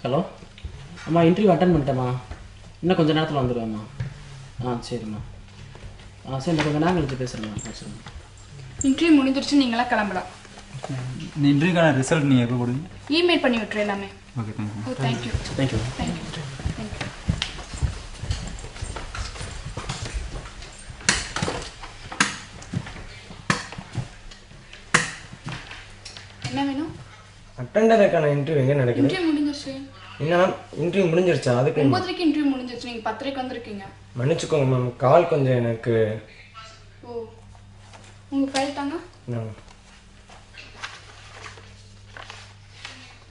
Hello அம்மா, interview attend பண்ணிட்டேம்மா. இன்னும் கொஞ்சம் நேரத்தில் வந்துடுவேம்மா. சரிம்மா. சரி, நான் கொஞ்சம் நேரம் கழிச்சு பேசுகிறேம்மா. சொல்லுங்கள். இன்டர்வியூ முடிஞ்சிருச்சு, நீங்களாம் கிளம்பலாம். இந்த இன்டர்வியூக்கான ரிசல்ட் நீங்கள் எப்போ கொடுங்க? இமெயில் பண்ணி விட்டுரு எல்லாமே. Okay, thank you. Oh, thank you. Thank you. Thank you. என்ன வேணும்? அட்டெண்டருக்கான இன்டர்வியூ எங்கே நடக்குது? இன்டர்வியூ முடிஞ்சிருச்சு. என்ன மேம், இன்டர்வியூ முடிஞ்சிருச்சா? அதுக்கு 9:30 இன்டர்வியூ முடிஞ்சிருச்சு. நீங்கள் 10:30 வந்திருக்கீங்க. மன்னிச்சுக்கோங்க மேம், கால் கொஞ்சம் எனக்கு. ஓ, உங்கள் ஃபைல் தாங்க.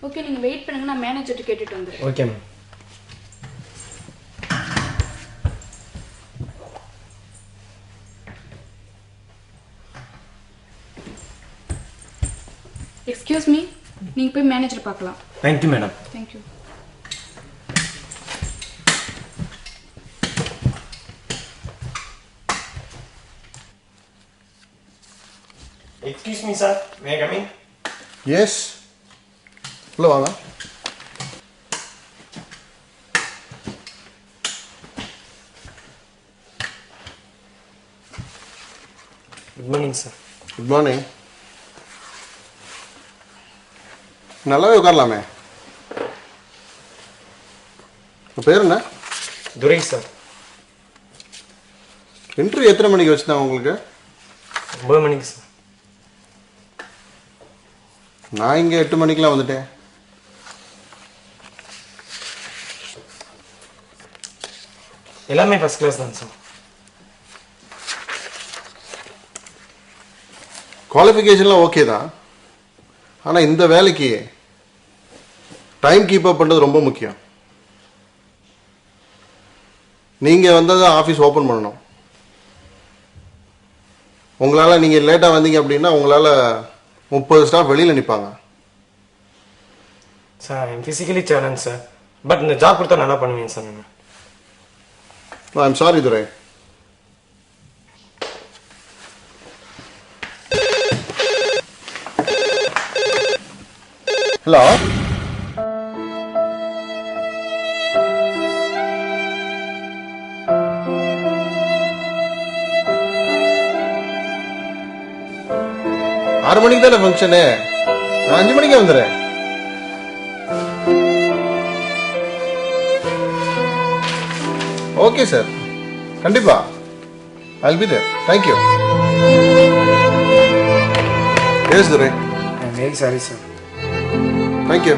ஓகே, நீங்கள் வெயிட் பண்ணுங்க, நான் மேனேஜர்கிட்ட கேட்டுட்டு வந்துடுறேன். Okay ma'am. எக்ஸ்கியூஸ் மீ, நீங்கள் போய் மேனேஜர் பார்க்கலாம். Thank you madam. Thank you. Excuse me sir, may I come in? Yes, உள்ள வாங்க. Good morning sir. Good morning. நல்லாவே உட்காரலாமே. உங்கள் பேர் என்ன? துரை சார். இன்டர்வியூ எத்தனை மணிக்கு வச்சுருந்தாங்க உங்களுக்கு? 9 மணிக்கு சார். நான் இங்கே 8 மணிக்கெலாம் வந்துட்டேன். எல்லாமே ஃபர்ஸ்ட் கிளாஸ் தான் சார். குவாலிஃபிகேஷன்லாம் ஓகே தான், ஆனால் இந்த வேலைக்கு டைம் கீப் அப் பண்ணுறது ரொம்ப முக்கியம். நீங்கள் வந்தால் தான் ஆஃபீஸ் ஓப்பன் பண்ணணும். உங்களால் நீங்கள் லேட்டாக வந்தீங்க அப்படின்னா உங்களால் 30 ஸ்டாஃப் வெளியில் நிற்பாங்க. Sir, I am physically challenge sir. But இந்த ஜாப் கொடுத்தா நல்லா பண்ணுவீங்க sir. I am sorry Durai. Hello, ஆறு மணிக்கு தானே ஃபங்க்ஷனு? நான் 5 மணிக்கு வந்துடுறேன். ஓகே சார், கண்டிப்பா I'll be there. Thank you. Yes, Durai. I'm very sorry sir. Thank you.